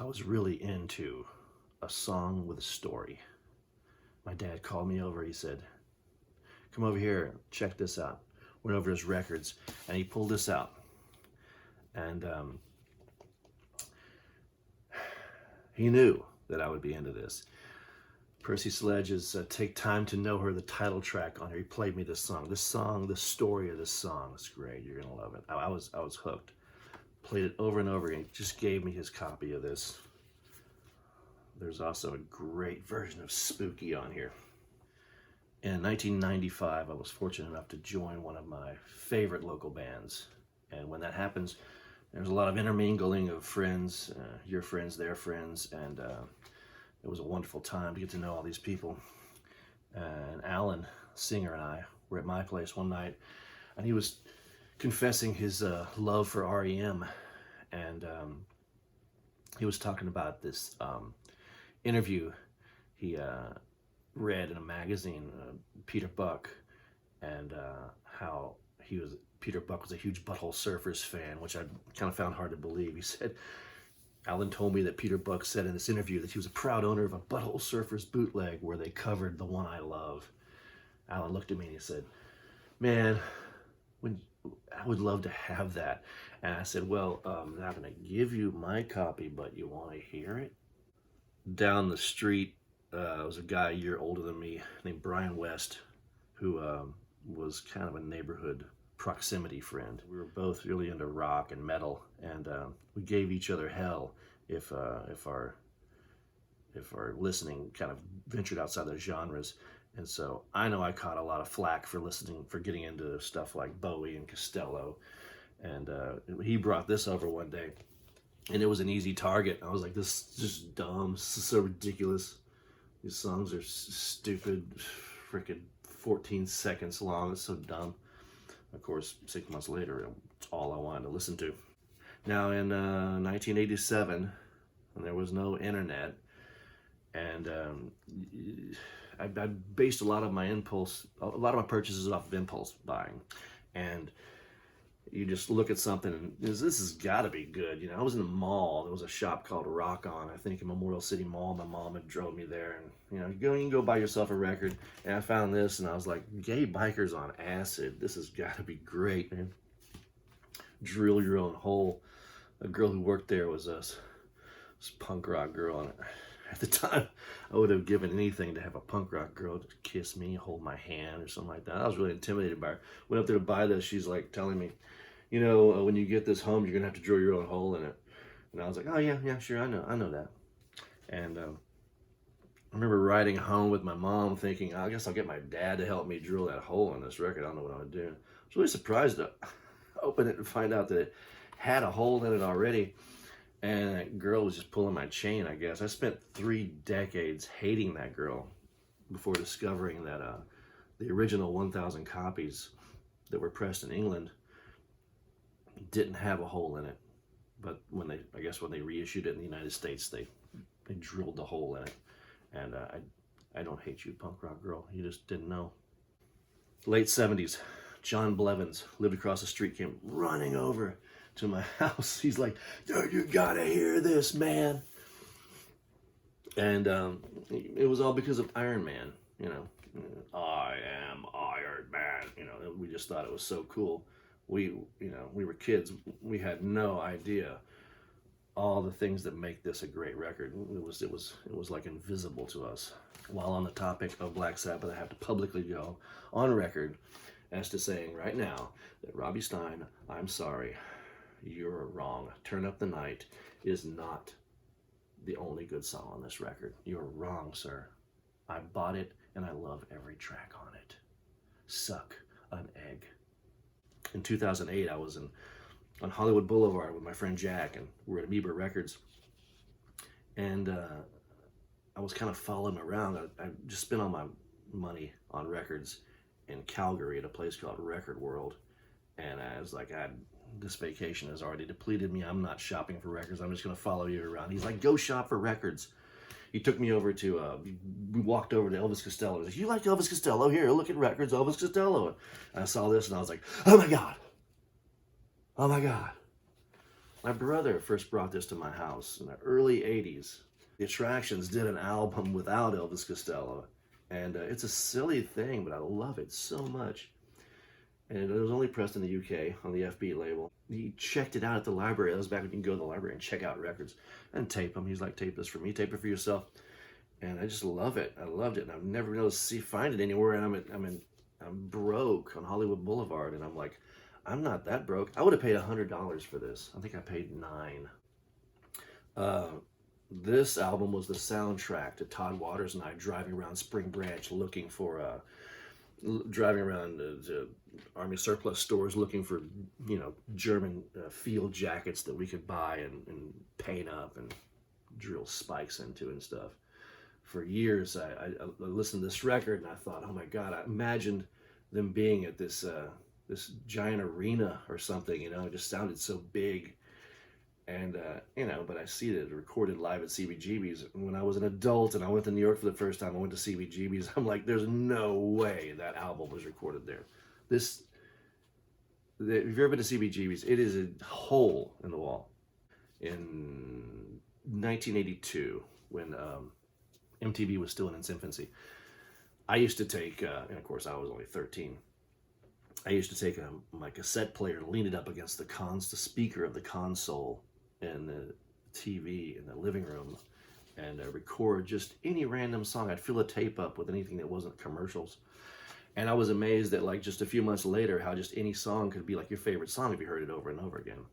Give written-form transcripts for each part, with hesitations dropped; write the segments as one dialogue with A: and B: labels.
A: I was really into a song with a story. My dad called me over. He said, "Come over here, check this out." Went over his records, and he pulled this out. And he knew that I would be into this. Percy Sledge's "Take Time to Know Her," the title track on here. He played me this song. This song, the story of this song is great. You're gonna love it. I was hooked. Played it over and over again. He just gave me his copy of this. There's also a great version of Spooky on here. In 1995, I was fortunate enough to join one of my favorite local bands. And when that happens, there's a lot of intermingling of friends, your friends, their friends, and it was a wonderful time to get to know all these people. And Alan, singer, and I were at my place one night, and he was confessing his love for REM, and he was talking about this interview he read in a magazine, Peter Buck, and how Peter Buck was a huge Butthole Surfers fan, which I kind of found hard to believe. He said, Alan told me that Peter Buck said in this interview that he was a proud owner of a Butthole Surfers bootleg where they covered The One I Love. Alan looked at me and he said, "Man, I would love to have that." And I said, "Well, I'm not going to give you my copy, but you want to hear it?" Down the street was a guy a year older than me named Brian West, who was kind of a neighborhood proximity friend. We were both really into rock and metal, and we gave each other hell if our listening kind of ventured outside those genres. And so I know I caught a lot of flack for getting into stuff like Bowie and Costello. And he brought this over one day, and it was an easy target. I was like, "This is just dumb. This is so ridiculous. These songs are stupid, freaking 14 seconds long. It's so dumb." Of course, 6 months later, it's all I wanted to listen to. Now, in 1987, when there was no internet, and I based a lot of my purchases off of impulse buying, and you just look at something and this has got to be good. I was in a mall. There was a shop called Rock On, I think, in Memorial City Mall. My mom had drove me there, and you can go buy yourself a record. And I found this, and I was like, "Gay bikers on acid. This has got to be great, man." Drill your own hole. A girl who worked there was this punk rock girl, and at the time, I would have given anything to have a punk rock girl to kiss me, hold my hand, or something like that. I was really intimidated by her. Went up there to buy this. She's like telling me, "When you get this home, you're gonna have to drill your own hole in it." And I was like, "Oh yeah, sure, I know that." And I remember riding home with my mom, thinking, "I guess I'll get my dad to help me drill that hole in this record. I don't know what I'm gonna do." I was really surprised to open it and find out that it had a hole in it already. And that girl was just pulling my chain, I guess. I spent 3 decades hating that girl before discovering that the original 1,000 copies that were pressed in England didn't have a hole in it. But when they reissued it in the United States, they drilled the hole in it. And I don't hate you, punk rock girl. You just didn't know. Late 70s, John Blevins lived across the street, came running over to my house. He's like, "Dude, you gotta hear this, man." And it was all because of Iron Man. "I am Iron Man." We just thought it was so cool. We were kids. We had no idea all the things that make this a great record. It was like invisible to us. While on the topic of Black Sabbath, I have to publicly go on record as to saying right now that Robbie Stein, I'm sorry, you're wrong. "Turn Up the Night" is not the only good song on this record. You're wrong, sir. I bought it and I love every track on it. Suck an egg. In 2008, I was on Hollywood Boulevard with my friend Jack, and we're at Amoeba Records. And I was kind of following him around. I just spent all my money on records in Calgary at a place called Record World. And I was like, "This vacation has already depleted me. I'm not shopping for records. I'm just going to follow you around." He's like, "Go shop for records." He took me over to, we walked over to Elvis Costello. He's like, "You like Elvis Costello? Here, look at records, Elvis Costello." And I saw this and I was like, "Oh my God. Oh my God." My brother first brought this to my house in the early 80s. The Attractions did an album without Elvis Costello, and it's a silly thing, but I love it so much. And it was only pressed in the UK on the FB label. He checked it out at the library. That was back when you can go to the library and check out records and tape them. He's like, tape this for me, tape it for yourself. And I just love it. I loved it, and I've never been able to find it anywhere. And I'm broke on Hollywood Boulevard, and I'm like, I'm not that broke. I would have paid $100 for this. I think I paid $9. This album was the soundtrack to Todd Waters and I driving around Spring Branch looking for driving around the Army surplus stores looking for, German field jackets that we could buy and paint up and drill spikes into and stuff. For years, I listened to this record and I thought, oh my God, I imagined them being at this giant arena or something, it just sounded so big. And, but I see that it recorded live at CBGB's. When I was an adult and I went to New York for the first time, I went to CBGB's. I'm like, there's no way that album was recorded there. If you've ever been to CBGB's, it is a hole in the wall. In 1982, when MTV was still in its infancy, I used to take, and of course I was only 13, I used to take my cassette player, lean it up against the speaker of the console and the TV in the living room, and record just any random song. I'd fill a tape up with anything that wasn't commercials. And I was amazed that like just a few months later, how just any song could be like your favorite song if you heard it over and over again.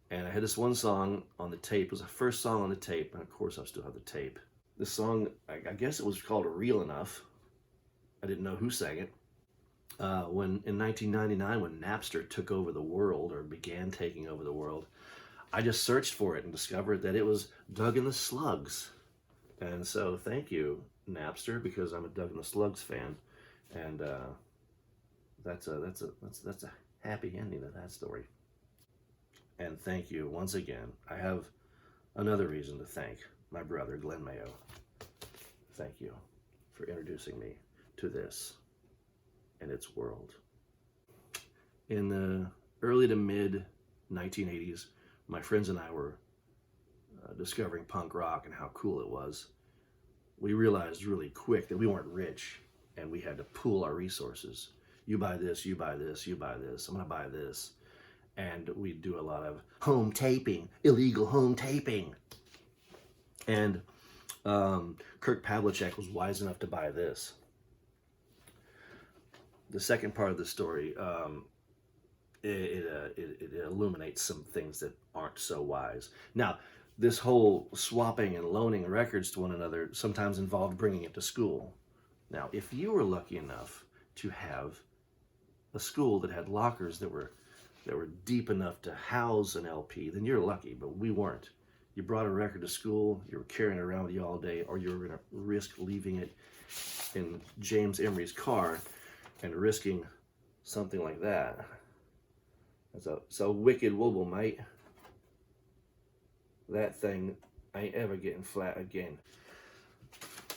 A: And I had this one song on the tape. It was the first song on the tape, and of course I still have the tape. This song, I guess it was called Real Enough. I didn't know who sang it. When in 1999, when Napster took over the world, or began taking over the world, I just searched for it and discovered that it was Doug and the Slugs. And so thank you, Napster, because I'm a Doug and the Slugs fan. And that's a happy ending to that story. And thank you once again. I have another reason to thank my brother, Glenn Mayo. Thank you for introducing me to this and its world. In the early to mid 1980s, my friends and I were discovering punk rock and how cool it was. We realized really quick that we weren't rich and we had to pool our resources. You buy this, you buy this, you buy this, I'm gonna buy this. And we do a lot of home taping, illegal home taping. And Kirk Pavlicek was wise enough to buy this. The second part of the story, it illuminates some things that aren't so wise. Now, this whole swapping and loaning records to one another sometimes involved bringing it to school. Now, if you were lucky enough to have a school that had lockers that were deep enough to house an LP, then you're lucky, but we weren't. You brought a record to school, you were carrying it around with you all day, or you were going to risk leaving it in James Emery's car and risking something like that. It's a wicked wobble, mate. That thing ain't ever getting flat again.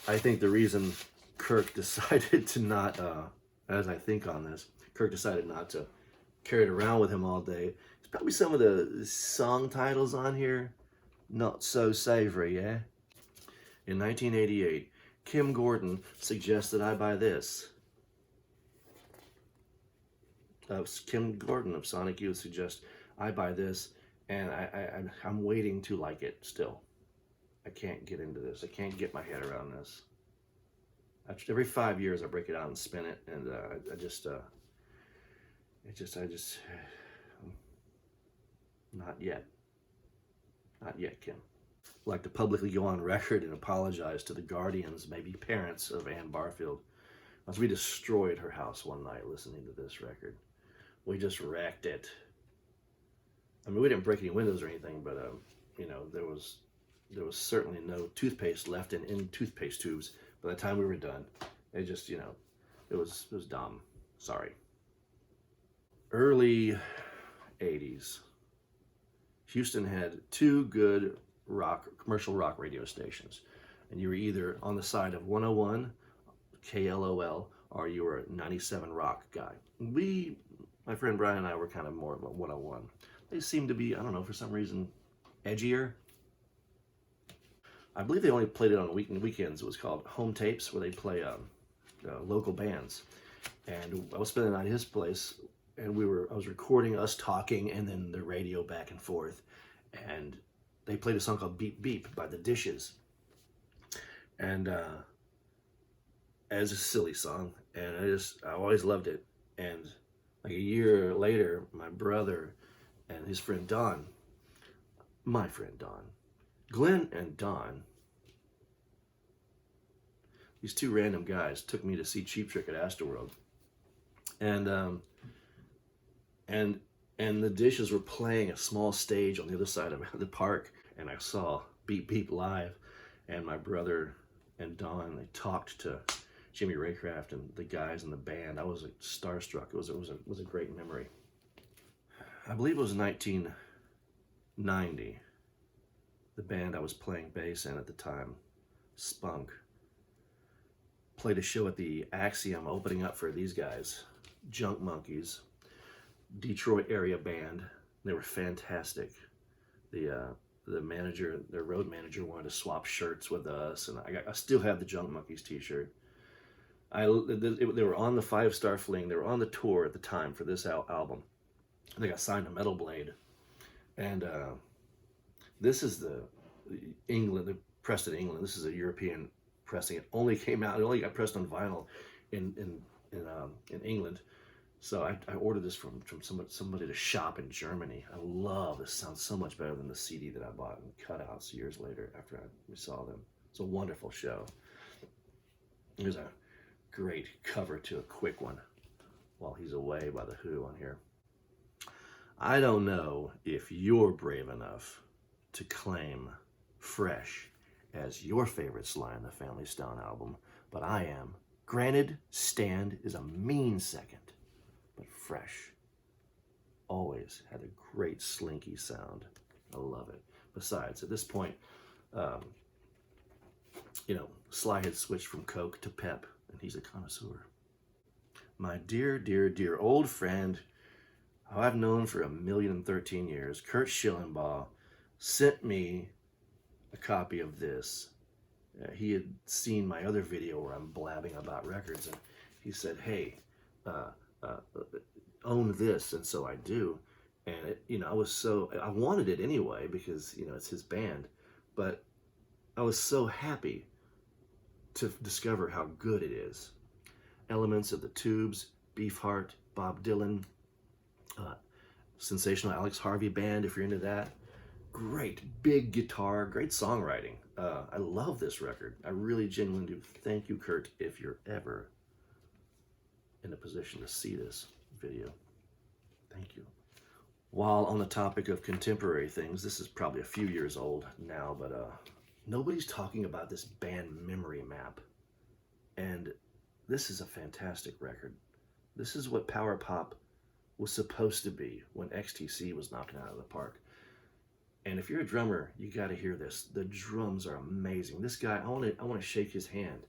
A: I think the reason Kirk decided to not, as I think on this, Kirk decided not to carry it around with him all day. It's probably some of the song titles on here. Not so savory, yeah? In 1988, Kim Gordon suggests that I buy this. Kim Gordon of Sonic Youth suggests I buy this, and I'm waiting to like it still. I can't get into this. I can't get my head around this. Every 5 years I break it out and spin it, and not yet. Not yet, Kim. I'd like to publicly go on record and apologize to the guardians, maybe parents of Ann Barfield, as we destroyed her house one night listening to this record. We just wrecked it. I mean, we didn't break any windows or anything, but there was certainly no toothpaste left in toothpaste tubes by the time we were done. It just, it was dumb. Sorry. Early 80s. Houston had two good commercial rock radio stations, and you were either on the side of 101 KLOL or you were a 97 rock guy. My friend Brian and I were kind of more of a 101. They seemed to be, I don't know, for some reason, edgier. I believe they only played it on weekends. It was called home tapes, where they play local bands. And I was spending the night at his place, and I was recording us talking, and then the radio back and forth. And they played a song called "Beep Beep" by the Dishes, and it's a silly song, and I always loved it. And like a year later, my brother and his friend Don, my friend Don, Glenn and Don, these two random guys took me to see Cheap Trick at Astroworld, and the Dishes were playing a small stage on the other side of the park, and I saw Beep Beep live, and my brother and Don, they talked to Jimmy Raycraft and the guys in the band. I was like starstruck. It was a great memory. I believe it was 1990. The band I was playing bass in at the time, Spunk, played a show at the Axiom opening up for these guys, Junk Monkeys, Detroit area band. They were fantastic. The manager, their road manager, wanted to swap shirts with us, and I still have the Junk Monkeys t-shirt. They were on the 5 Star Fling. They were on the tour at the time for this album. They got signed to Metal Blade, and this is the pressed in England. This is a European pressing. It only came out. It only got pressed on vinyl in England. So I ordered this from somebody to shop in Germany. I love this. Sounds so much better than the CD that I bought in cutouts years later after we saw them. It's a wonderful show. There's a great cover to a quick one, While He's Away by The Who on here. I don't know if you're brave enough to claim Fresh as your favorite Sly and the Family Stone album, but I am. Granted, Stand is a mean second, but Fresh always had a great slinky sound. I love it. Besides, at this point, Sly had switched from Coke to Pep, and he's a connoisseur. My dear, dear, dear old friend, who I've known for 1,013 years, Kurt Schillenbaugh, sent me a copy of this. He had seen my other video where I'm blabbing about records, and he said, "Hey, own this," and so I do. And I wanted it anyway because it's his band, but I was so happy to discover how good it is. Elements of the Tubes, Beefheart, Bob Dylan, sensational Alex Harvey band if you're into that. Great big guitar, great songwriting. I love this record. I really genuinely do. Thank you, Kurt, if you're ever in a position to see this video. Thank you. While on the topic of contemporary things, this is probably a few years old now, but nobody's talking about this band Memory Map. And this is a fantastic record. This is what power pop was supposed to be when XTC was knocking out of the park. And if you're a drummer, you got to hear this. The drums are amazing. This guy, I want to shake his hand,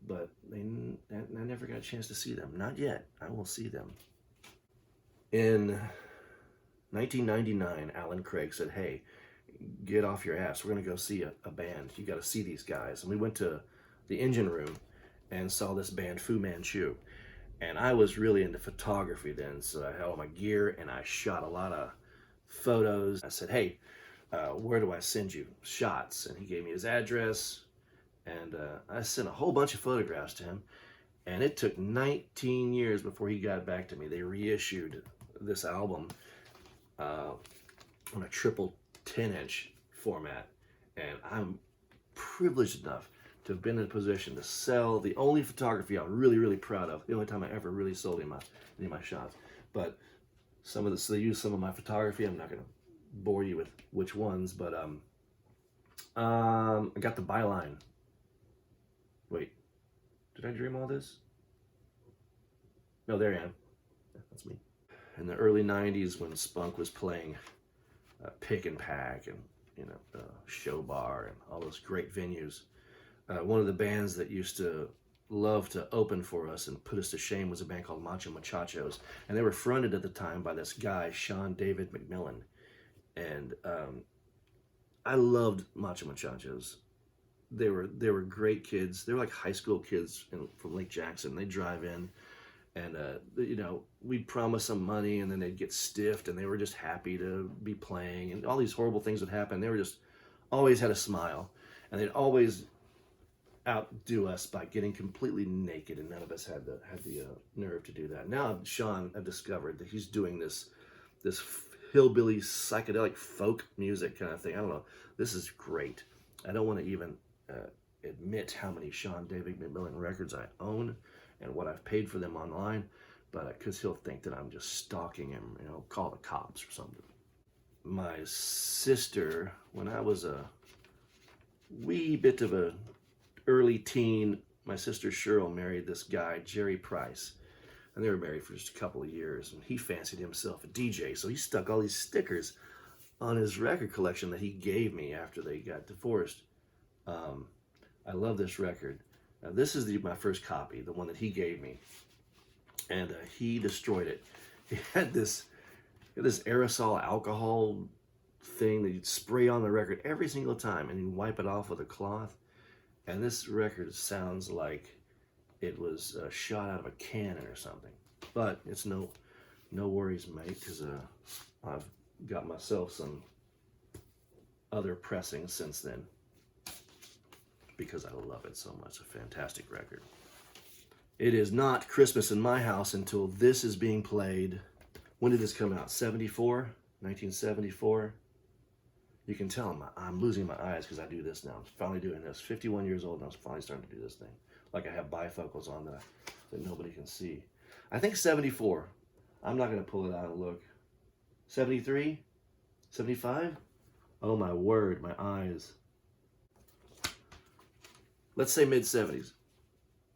A: but I never got a chance to see them. Not yet. I will see them. In 1999, Alan Craig said, "Hey, get off your ass. We're going to go see a band. You got to see these guys." And we went to the engine room and saw this band, Fu Manchu. And I was really into photography then, so I had all my gear and I shot a lot of photos. I said, "Hey, where do I send you shots?" And he gave me his address, and I sent a whole bunch of photographs to him. And it took 19 years before he got back to me. They reissued this album on a triple 10-inch format, and I'm privileged enough to have been in a position to sell the only photography I'm really, really proud of. The only time I ever really sold any of my shots. But so they used some of my photography. I'm not going to bore you with which ones, but I got the byline. Wait, did I dream all this? No, there I am. Yeah, that's me. In the early 90s when Spunk was playing Pick and Pack and Show Bar and all those great venues, one of the bands that used to love to open for us and put us to shame was a band called Macho Muchachos, and they were fronted at the time by this guy, Sean David McMillan. And I loved Macho Muchachos. They were great kids. They were like high school kids from Lake Jackson. They drive in, and we'd promise them money, and then they'd get stiffed, and they were just happy to be playing, and all these horrible things would happen. They were just always had a smile, and they'd always outdo us by getting completely naked, and none of us had the nerve to do that. Now Sean, I've discovered that he's doing this hillbilly psychedelic folk music kind of thing. I don't know. This is great. I don't want to even admit how many Sean David McMillan records I own and what I've paid for them online, but because he'll think that I'm just stalking him, call the cops or something. My sister, when I was a wee bit of a early teen, my sister Cheryl married this guy, Jerry Price, and they were married for just a couple of years, and he fancied himself a DJ, so he stuck all these stickers on his record collection that he gave me after they got divorced. I love this record. Now, this is my first copy, the one that he gave me, and he destroyed it. He had this aerosol alcohol thing that you'd spray on the record every single time, and you'd wipe it off with a cloth. And this record sounds like it was shot out of a cannon or something. But it's no worries, mate, because I've got myself some other pressings since then, because I love it so much. A fantastic record. It is not Christmas in my house until this is being played. When did this come out? 74? 1974? You can tell I'm losing my eyes because I do this now. I'm finally doing this. 51 years old, and I was finally starting to do this thing. Like I have bifocals on that nobody can see. I think 74. I'm not going to pull it out and look. 73? 75? Oh my word, my eyes. Let's say mid-70s.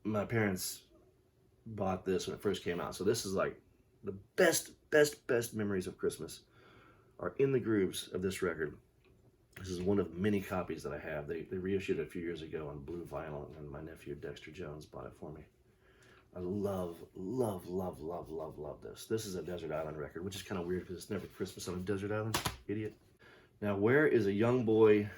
A: My parents bought this when it first came out. So this is like the best memories of Christmas are in the grooves of this record. This is one of many copies that I have. They reissued it a few years ago on blue vinyl, and my nephew Dexter Jones bought it for me. I love this. This is a desert island record, which is kind of weird because it's never Christmas on a desert island. Idiot. Now, where is a young boy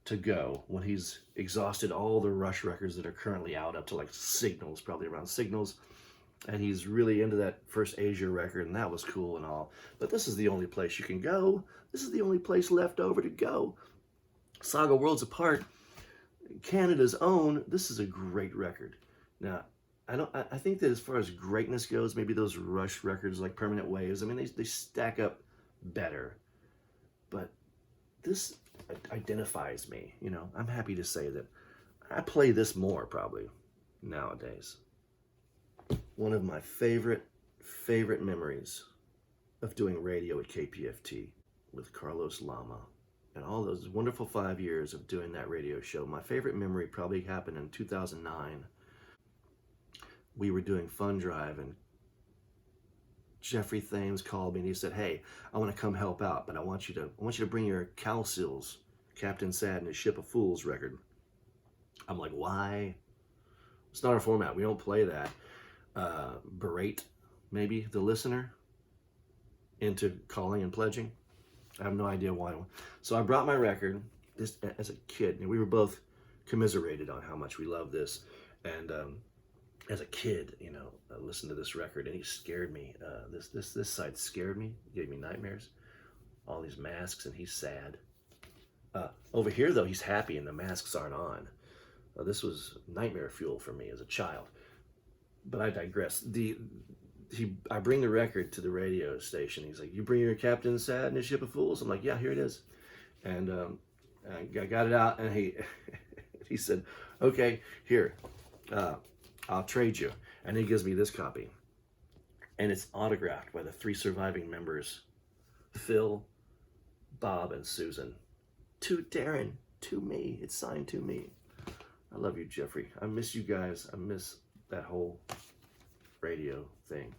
A: to go when he's exhausted all the Rush records that are currently out, up to like Signals, probably around Signals, and he's really into that first Asia record, and that was cool and all, but this is the only place you can go. This is the only place left over to go. Saga Worlds Apart, Canada's own. This is a great record. Now, I think that as far as greatness goes, maybe those Rush records like Permanent Waves, I mean, they stack up better, but this identifies me. I'm happy to say that I play this more probably nowadays. One of my favorite memories of doing radio at KPFT with Carlos Lama and all those wonderful 5 years of doing that radio show. My favorite memory probably happened in 2009. We were doing Fun Drive, and Jeffrey Thames called me and he said, "Hey, I want to come help out, but I want you to bring your Cal Seals, Captain Sad and his Ship of Fools record." I'm like, "Why? It's not our format. We don't play that." Berate maybe the listener into calling and pledging. I have no idea why. So I brought my record this as a kid, and we were both commiserated on how much we love this. And as a kid, I listened to this record, and he scared me. This side scared me, gave me nightmares. All these masks, and he's sad. Over here, though, he's happy, and the masks aren't on. This was nightmare fuel for me as a child. But I digress. I bring the record to the radio station. He's like, "You bring your Captain Sad and his Ship of Fools?" I'm like, "Yeah, here it is." And I got it out, and he said, "Okay, here, I'll trade you." And he gives me this copy. And it's autographed by the 3 surviving members, Phil, Bob, and Susan. To Darren, to me. It's signed to me. I love you, Jeffrey. I miss you guys. I miss that whole radio thing.